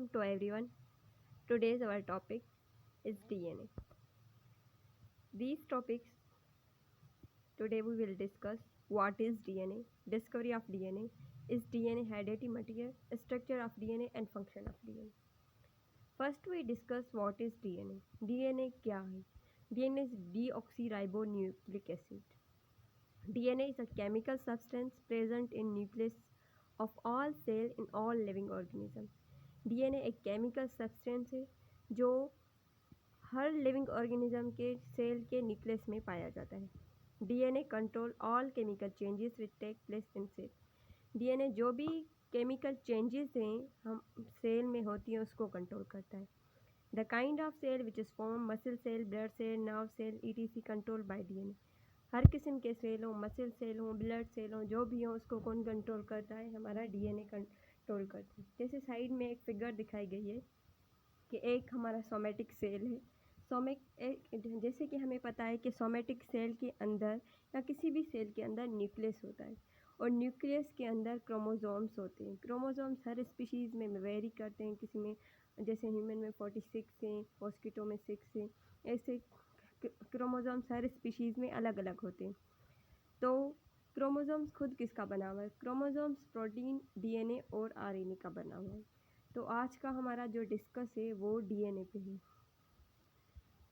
to everyone. Today's our topic is DNA. These topics today we will discuss what is DNA, discovery of DNA, is DNA hereditary material, structure of DNA and function of DNA. First we discuss what is DNA. DNA क्या है? DNA is deoxyribonucleic acid. DNA is a chemical substance present in nucleus of all cell in all living organism. DNA एक chemical substance है जो हर living organism के cell के nucleus में पाया जाता है. DNA control all chemical changes which take place in cell. DNA जो भी केमिकल चेंजेस हैं हम सेल में होती हैं उसको कंट्रोल करता है. The kind of cell which is form muscle cell, blood cell, nerve cell ETC control by DNA. हर किस्म के सेल हों, मसल सेल हों, ब्लड सेल हों, जो भी हो उसको कौन कंट्रोल करता है? हमारा डीएनए कंट्रोल करता है. जैसे साइड में एक फिगर दिखाई गई है कि एक हमारा सोमेटिक सेल है. जैसे कि हमें पता है कि सोमेटिक सेल के अंदर या किसी भी सेल के अंदर न्यूक्लियस होता है और न्यूक्लियस के अंदर क्रोमोसोम्स होते हैं. क्रोमोसोम्स हर स्पीशीज़ में वेरी करते हैं. किसी में जैसे ह्यूमन में 46 हैं, मॉस्किटो में 6 हैं. ऐसे क्रोमोसोम्स हर स्पीशीज़ में अलग अलग होते हैं. तो क्रोमोसोम्स खुद किसका बना हुआ है? क्रोमोसोम्स प्रोटीन, डीएनए और आरएनए का बना हुआ है. तो आज का हमारा जो डिस्कस है वो डीएनए पे है.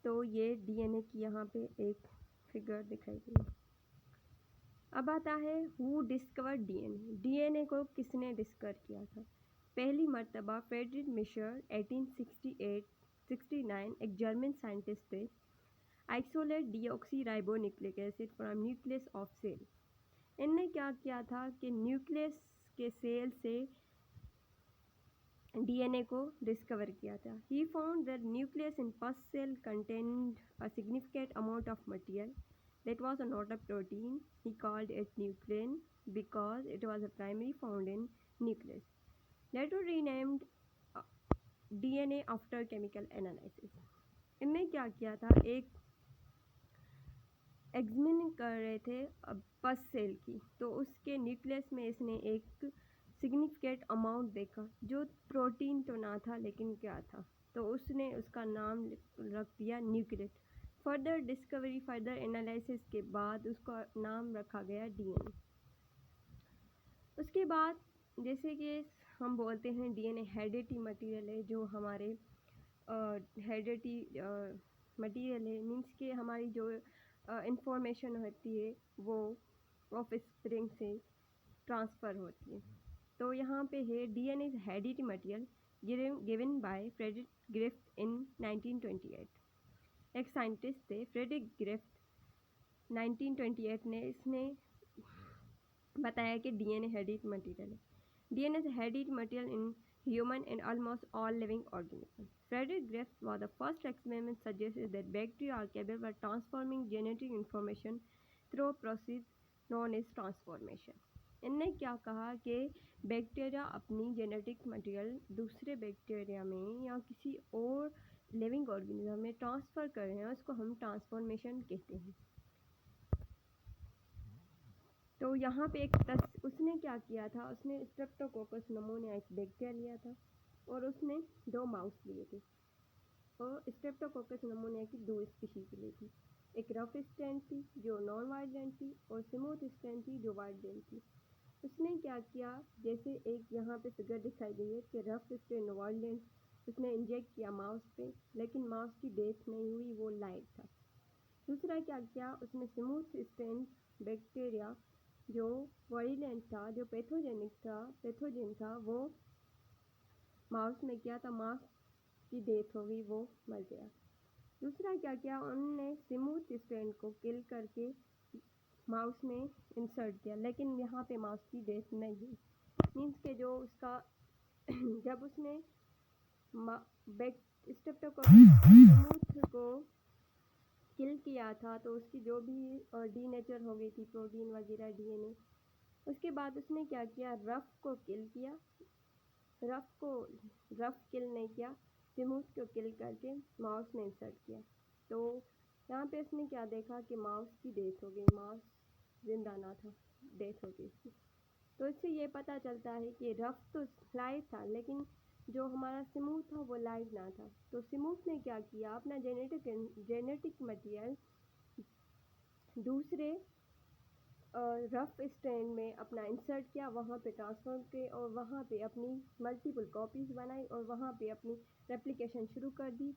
तो ये डीएनए की यहाँ पे एक फिगर दिखाई गई. अब आता है हु डिस्कवर डीएनए. डीएनए को किसने डिस्कवर किया था? पहली मर्तबा फ्रेडरिक मिशर 1868-69 एक जर्मन साइंटिस्ट थे. Isolate deoxyribonucleic acid from nucleus of cell. इनने क्या किया था कि न्यूक्लियस के सेल से डीएनए को डिस्कवर किया था. He found that nucleus in first cell contained a significant amount of material that was not a protein. He called it nuclein because it was a primary found in nucleus. Later renamed DNA after chemical analysis. इनने क्या किया था? एक examine कर रहे थे पस cell की, तो उसके न्यूक्लियस में इसने एक सिग्निफिकेंट अमाउंट देखा जो प्रोटीन तो ना था लेकिन क्या था, तो उसने उसका नाम रख दिया nucleus. Further discovery, further analysis के बाद उसका नाम रखा गया डीएनए. उसके बाद जैसे कि हम बोलते हैं डीएनए हेरेडिटरी मटेरियल है, जो हमारे हेरेडिटरी मटेरियल है. मीन्स कि हमारी जो इंफॉर्मेशन होती है वो ऑफ स्प्रिंग से ट्रांसफ़र होती है. तो यहाँ पे है DNA is hereditary material given by Frederick Griffith in 1928. एक साइंटिस्ट थे फ्रेडरिक ग्रिफ्थ. 1928 ने इसने बताया कि डीएनए हेरेडिटरी मटेरियल है. DNA is hereditary material in human and almost all living organisms. Frederick Griffith was the first experiment suggested that bacteria are capable of transforming genetic information through a process known as transformation. इनने क्या कहा कि bacteria अपनी genetic material दूसरे bacteria में या किसी और लिविंग ऑर्गेनिज्म में ट्रांसफ़र कर रहे हैं, उसको हम ट्रांसफॉर्मेशन कहते हैं. तो यहाँ पे उसने क्या किया था? उसने स्ट्रेप्टोकोकस नमूनिया एक बैक्टीरिया लिया था और उसने 2 माउस लिए थे और स्ट्रेप्टोकोकस नमूनिया की 2 स्पीशीज ली थी. एक रफ स्ट्रैंड थी जो नॉन वायलेंट थी और स्मूथ स्ट्रैंड थी जो वायलेंट थी. उसने क्या किया? जैसे एक यहाँ पे फिगर दिखाई गई है कि रफ स्ट्रैंड वायलेंट, उसने इंजेक्ट किया माउस पे, लेकिन माउस की डेथ नहीं हुई, वो लाइव था. दूसरा क्या किया? उसने स्मूथ स्ट्रैंड बैक्टीरिया जो वायलेंट था, जो पैथोजन था, वो माउस में किया था. माउस की डेथ हो गई, वो मर गया. दूसरा क्या किया? उन्होंने स्मूथ स्ट्रैंड को किल करके माउस में इंसर्ट किया, लेकिन यहाँ पे माउस की डेथ नहीं हुई. मीन्स के जो उसका जब उसने स्ट्रेप्टोकोकस को किल किया था तो उसकी जो भी डीनेचर हो गई थी, प्रोटीन वगैरह, डीएनए. उसके बाद उसने क्या किया? रफ को किल किया. रफ किल नहीं किया, स्मूथ को किल करके माउस में इंसर्ट किया. तो यहाँ पे उसने क्या देखा कि माउस की डेथ हो गई, माउस जिंदा ना था, डेथ हो गई इसकी. तो इससे ये पता चलता है कि रफ तो लाइव था लेकिन जो हमारा स्मूथ था वो लाइव ना था। तो स्मूथ ने क्या किया, अपना जेनेटिक मटेरियल दूसरे रफ स्ट्रैंड में अपना इंसर्ट किया, वहाँ पे ट्रांसफर किए और वहाँ पे अपनी मल्टीपल कॉपीज़ बनाई और वहाँ पे अपनी रेप्लिकेशन शुरू कर दी।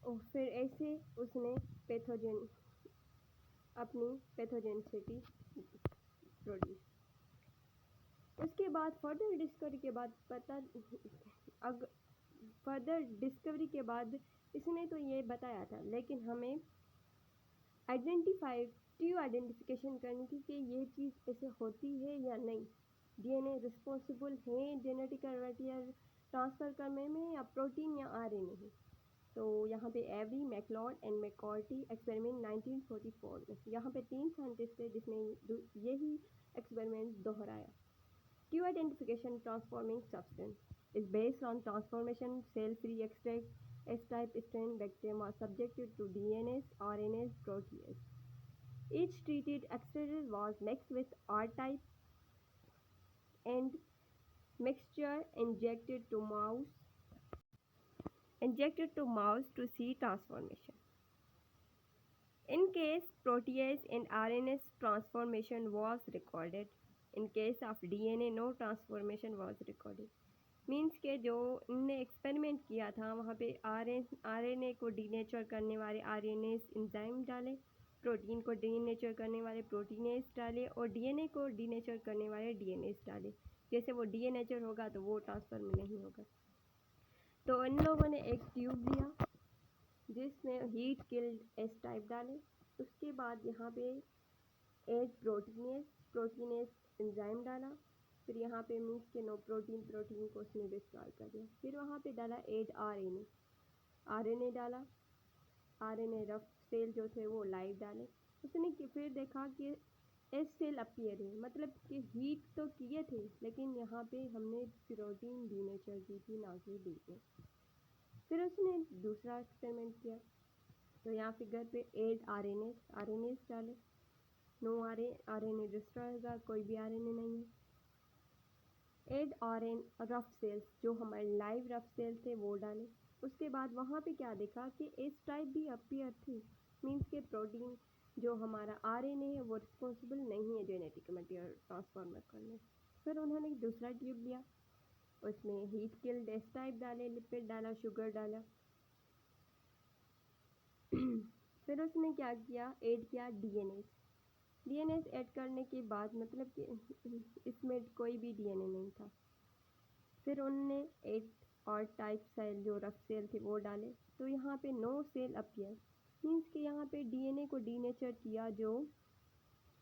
और फिर ऐसे उसने अपनी पैथोजेनिसिटी प्रोड्यूस। उसके बाद फर्दर डिस्कवरी के बाद इसने तो ये बताया था, लेकिन हमें आइडेंटिफिकेशन करनी थी कि ये चीज़ ऐसे होती है या नहीं। डीएनए रिस्पॉन्सिबल है जेनेटिकल मटेरियल ट्रांसफ़र करने में या प्रोटीन या आरएनए है। तो यहाँ पे एवरी, मैकलॉड एंड मैककॉर्टी एक्सपेरिमेंट 1944 में, यहाँ पे 3 साइंटिस्ट थे जिसने यही एक्सपेरिमेंट दोहराया। Q identification transforming substance is based on transformation cell-free extract. S-type strain bacterium was subjected to DNase, RNase, protease. Each treated extract was mixed with R-type and mixture injected to mouse to see transformation. In case protease and RNase transformation was recorded. In case of DNA, no transformation was recorded. Means के जो इनने experiment किया था वहाँ पे RNA को denature करने वाले आरएनएस एंजाइम डाले, प्रोटीन को डीनेचर करने वाले प्रोटीनेस डाले और डीएनए को डीनेचर करने वाले डीएनएस डाले। जैसे वो डीनेचर होगा तो वो ट्रांसफ़र में नहीं होगा। तो इन लोगों ने एक ट्यूब लिया जिसमें हीट किल्ड एस टाइप डाले। उसके बाद यहाँ पे एड प्रोटीनेस एंजाइम डाला। फिर यहाँ पे मीन्स के नो प्रोटीन को उसने डिस्ट्रॉय कर दिया। फिर वहाँ पे डाला एड आरएनए डाला। आरएनए रफ सेल जो थे वो लाइव डाले। उसने फिर देखा कि एस सेल अपीयर है, मतलब कि हीट तो किए थे लेकिन यहाँ पे हमने प्रोटीन डीनेचर की थी, ना कि डीएनए। फिर उसने दूसरा एक्सपेरिमेंट किया। तो यहाँ फिगर पे एड आरएनए डाले। नो आरएनए डिस्ट्रॉय होगा, कोई भी आरएनए नहीं है। एड रफ सेल्स, जो हमारे लाइव रफ सेल थे वो डाले। उसके बाद वहाँ पे क्या देखा कि एस टाइप भी अपीयर थी, मीन्स के प्रोटीन जो हमारा आरएनए है वो रिस्पॉन्सिबल नहीं है जेनेटिक मटेरियल ट्रांसफॉर्मर करने। फिर उन्होंने दूसरा ट्यूब लिया, उसमें हीट किल्ड एस टाइप डाले, लिपिड डाला, शुगर डाला। फिर उसने क्या किया, ऐड किया डीएनए ऐड करने के बाद मतलब कि इसमें कोई भी डीएनए नहीं था। फिर उनने एक और टाइप सेल जो रफ सेल थे वो डाले। तो यहाँ पे नो सेल अपीयर, मीन्स कि यहाँ पे डीएनए को डीनेचर किया जो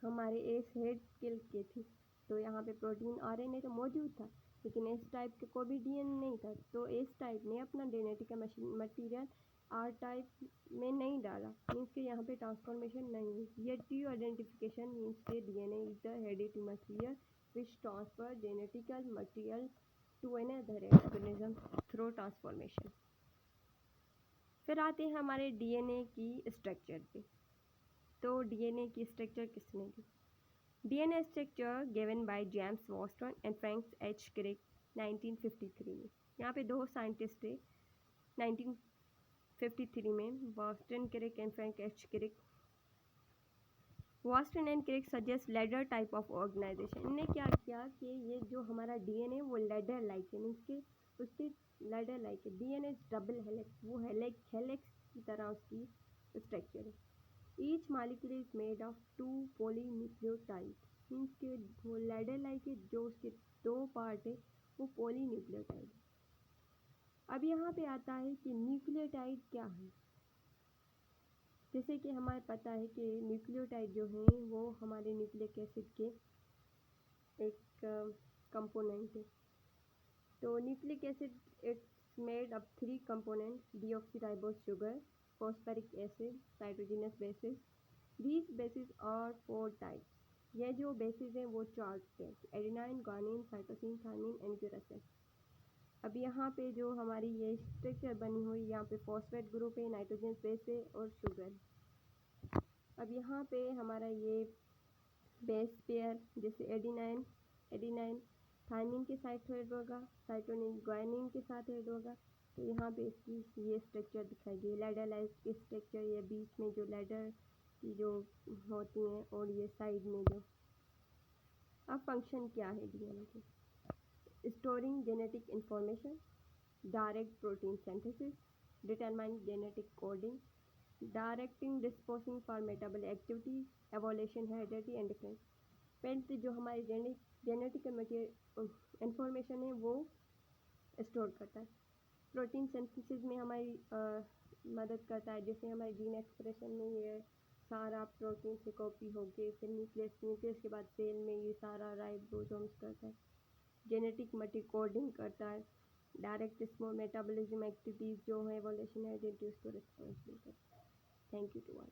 हमारे एस हेड किल के थी। तो यहाँ पे प्रोटीन आरएनए तो मौजूद था लेकिन एस टाइप के को भी डीएनए नहीं था। तो एस टाइप ने अपना जेनेटिक मटेरियल आर टाइप में नहीं डाला, मीन्स के यहाँ पे ट्रांसफॉर्मेशन नहीं हुई। ये टी आइडेंटिफिकेशन मीन्स के DNA is the heredity material which transfer genetical material to another organism through transformation. फिर आते हैं हमारे डीएनए की स्ट्रक्चर पे। तो डीएनए की स्ट्रक्चर किसने दी? DNA structure given by James वॉस्टन एंड फ्रैंक एच क्रिक 1953 में। यहाँ पे दो साइंटिस्ट थे 1953 में, वॉस्टन Crick and Frank H Crick. वॉस्टन and Crick suggest ladder type of organization. इन्होंने क्या किया कि ये जो हमारा डीएनए वो लेडर लाइक है, मीन्स के उसके लेडर लाइक है। डीएनए डबल हेलिक्स, वो हेलिक्स की तरह उसकी स्ट्रक्चर है। Each molecule is made of 2 polynucleotide, means के वो लेडर लाइक है, जो उसके 2 पार्ट है वो पॉलीन्यूक्लियोटाइड। अब यहाँ पे आता है कि न्यूक्लियोटाइड क्या है। जैसे कि हमारे पता है कि न्यूक्लियोटाइड जो हैं वो हमारे न्यूक्लिक एसिड के एक कंपोनेंट है। तो nucleic acid it's made of 3 component, deoxyribose sugar, phosphoric acid, nitrogenous bases. These bases are 4 types. ये जो बेसिस हैं वो 4 हैं, adenine, guanine, cytosine, thymine and uracil. अब यहाँ पे जो हमारी ये स्ट्रक्चर बनी हुई, यहाँ पे फॉस्फेट ग्रुप है, नाइट्रोजन बेस है और शुगर। अब यहाँ पे हमारा ये बेस पेयर जैसे एडिनाइन थायमिन के साथ हेड होगा, साइटोनिन ग्वानिन के साथ हेड होगा। तो यहाँ पे इसकी ये स्ट्रक्चर दिखाई दी, लैडर लाइक स्ट्रक्चर, ये बीच में जो लैडर की जो होती हैं और ये साइड में जो। अब फंक्शन क्या है डीएनए के? Storing genetic information, direct protein synthesis, determine genetic coding, directing disposing for metabolic activities, evolution, heredity and difference. पहले जो हमारी जेनेटिक इंफॉर्मेशन है वो स्टोर करता है। प्रोटीन सिंथेसिस में हमारी मदद करता है, जैसे हमारे जीन एक्सप्रेशन में ये सारा प्रोटीन से कॉपी होके फिर न्यूक्लियस के बाद सेल में ये सारा राइबोसोम्स करता है। जेनेटिक मल्टी कोडिंग करता है। डायरेक्ट स्मॉल मेटाबॉलिज्म एक्टिविटीज़ जो है एवोल्यूशन हेरिडिटी उसको रिस्पॉन्सिबल करता है। Thank you to all.